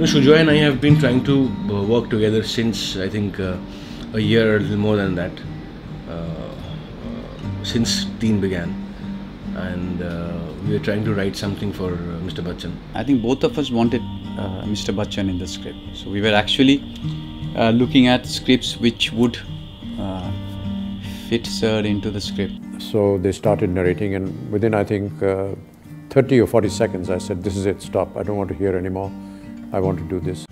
Sujoy and I have been trying to work together since I think a year, a little more than that, since Teen began, and we are trying to write something for Mr. Bachchan. I think both of us wanted Mr. Bachchan in the script, so we were actually looking at scripts which would fit Sir into the script. So they started narrating, and within I think 30 or 40 seconds I said, "This is it, stop, I don't want to hear anymore, I want to do this."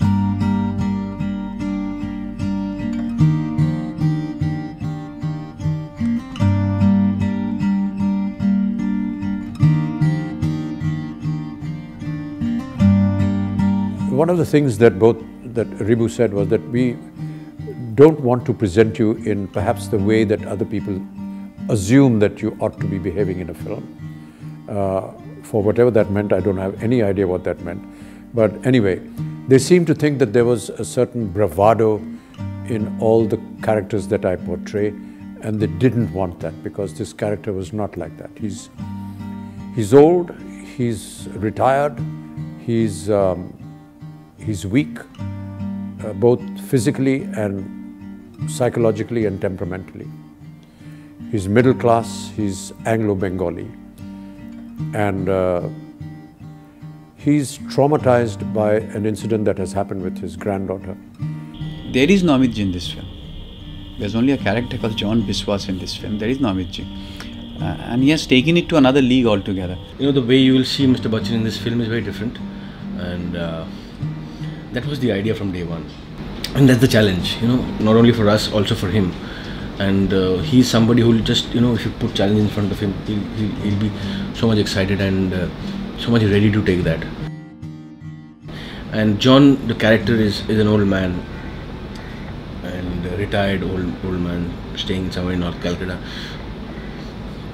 One of the things that Ribu said was that we don't want to present you in perhaps the way that other people assume that you ought to be behaving in a film. For whatever that meant, I don't have any idea what that meant. But anyway, they seemed to think that there was a certain bravado in all the characters that I portray, and they didn't want that because this character was not like that. He's old, he's retired, he's weak, both physically and psychologically and temperamentally. He's middle class, he's Anglo-Bengali, and he's traumatized by an incident that has happened with his granddaughter. There is no Amit Ji in this film. There's only a character called John Biswas in this film. There is no Amit Ji. And he has taken it to another league altogether. The way you will see Mr. Bachchan in this film is very different, and that was the idea from day one. And that's the challenge, not only for us, also for him. And he's somebody who will just, if you put challenge in front of him, he'll be so much excited and so much ready to take that. And John, the character, is an old man, and a retired old man staying somewhere in North Calcutta.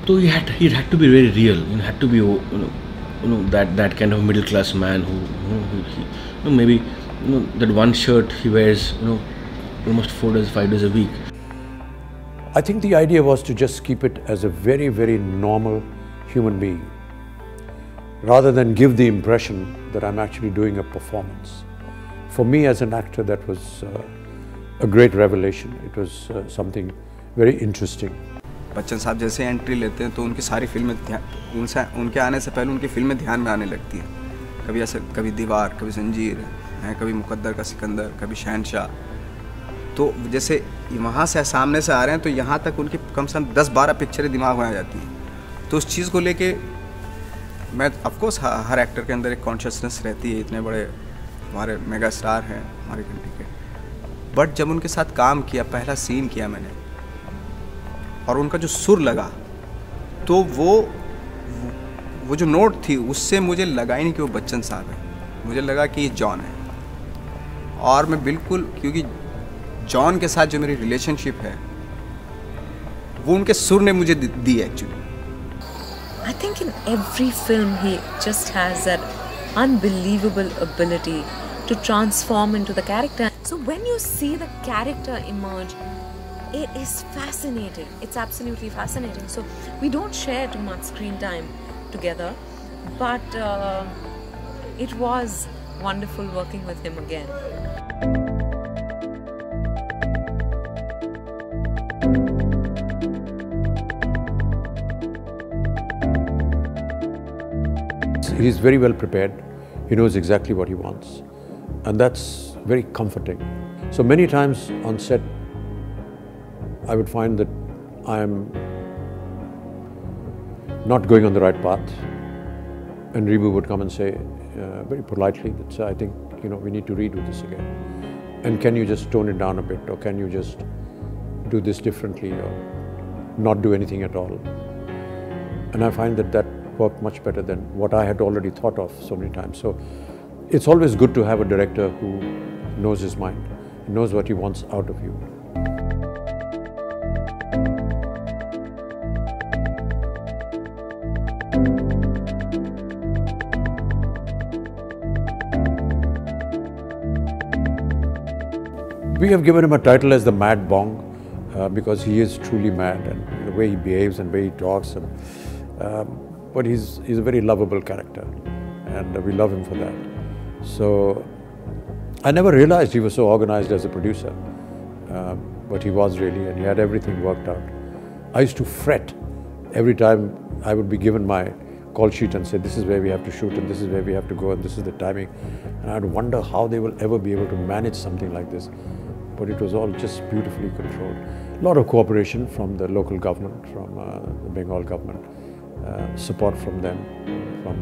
So he had to be very real. He had to be, that kind of middle class man who maybe that one shirt he wears, almost 5 days a week. I think the idea was to just keep it as a very, very normal human being, rather than give the impression that I'm actually doing a performance. For me as an actor, that was a great revelation. It was something very interesting. Bachchan साहब जैसे entry लेते हैं तो उनकी सारी फिल्में उनके आने से पहले उनकी फिल्में ध्यान में आने लगती हैं. कभी ऐसे, कभी दीवार, कभी जंजीर, कभी मुकद्दर का सिकंदर, कभी शहनशाह. तो जैसे वहाँ से सामने से आ रहे हैं तो यहाँ तक उनकी कम से कम 10-12 पिक्चरें दिमाग में आ जाती हैं. तो उस चीज़ को लेके मैं ऑफकोर्स हर एक्टर के अंदर एक कॉन्शियसनेस रहती है. इतने बड़े हमारे मेगा स्टार हैं हमारी कंट्री के. बट जब उनके साथ काम किया, पहला सीन किया मैंने, और उनका जो सुर लगा, तो वो जो नोट थी, उससे मुझे लगा ही नहीं कि वो बच्चन साहब है. मुझे लगा कि ये जॉन है. और मैं बिल्कुल, क्योंकि जॉन के साथ जो मेरी रिलेशनशिप है वो उनके सुर ने मुझे दी actually. I think in every film he just has that unbelievable ability to transform into the character. So when you see the character emerge, it is fascinating. It's absolutely fascinating. So we don't share too much screen time together, but it was wonderful working with him again. He's very well prepared. He knows exactly what he wants, and that's very comforting. So many times on set, I would find that I'm not going on the right path, and Ribu would come and say very politely that, "I think we need to redo this again, and can you just tone it down a bit, or can you just do this differently, or not do anything at all?" And I find that worked much better than what I had already thought of so many times. So it's always good to have a director who knows his mind, knows what he wants out of you. We have given him a title as the Mad Bong because he is truly mad, and the way he behaves and the way he talks. But he's a very lovable character, and we love him for that. So I never realized he was so organized as a producer, but he was really, and he had everything worked out. I used to fret every time I would be given my call sheet and say, this is where we have to shoot, and this is where we have to go, and this is the timing. And I'd wonder how they will ever be able to manage something like this. But it was all just beautifully controlled. A lot of cooperation from the local government, from the Bengal government, support from them, from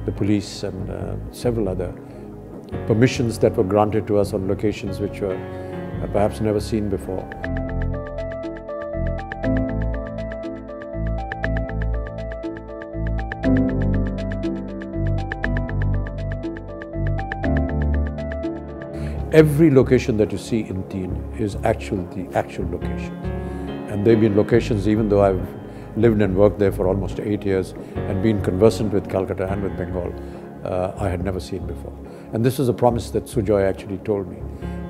the police, and several other permissions that were granted to us on locations which were perhaps never seen before. Every location that you see in Teen is the actual locations. And they've been locations, even though I've lived and worked there for almost 8 years and been conversant with Calcutta and with Bengal, I had never seen before. And this was a promise that Sujoy actually told me,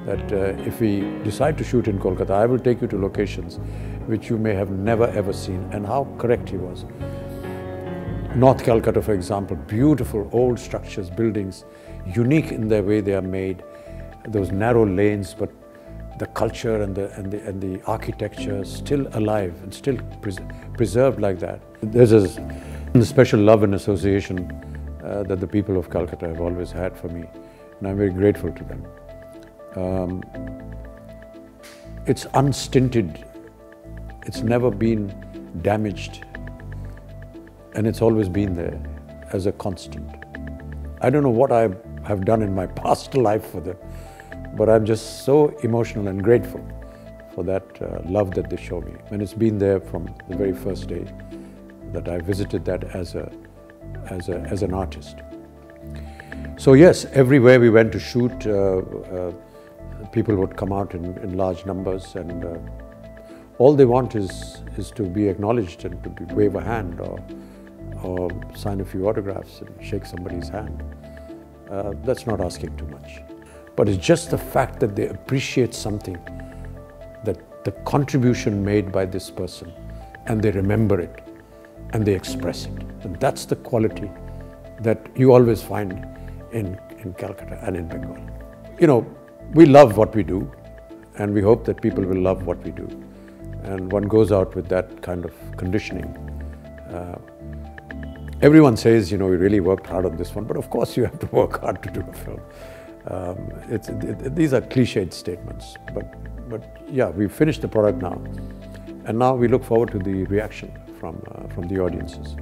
that if we decide to shoot in Kolkata, I will take you to locations which you may have never ever seen. And how correct he was. North Calcutta, for example, beautiful old structures, buildings, unique in the way they are made. Those narrow lanes, but the culture and the architecture still alive and still preserved like that. There's a special love and association that the people of Calcutta have always had for me, and I'm very grateful to them. It's unstinted, it's never been damaged, and it's always been there as a constant. I don't know what I have done in my past life for them, but I'm just so emotional and grateful for that love that they show me. And it's been there from the very first day that I visited that as an artist. So yes, everywhere we went to shoot, people would come out in large numbers, and all they want is to be acknowledged and to wave a hand or sign a few autographs and shake somebody's hand. That's not asking too much. But it's just the fact that they appreciate something, that the contribution made by this person, and they remember it, and they express it. And that's the quality that you always find in Calcutta and in Bengal. You know, we love what we do, and we hope that people will love what we do. And one goes out with that kind of conditioning. Everyone says, you know, we really worked hard on this one, but of course you have to work hard to do a film. These are cliched statements, but yeah, we've finished the product now, and now we look forward to the reaction from the audiences.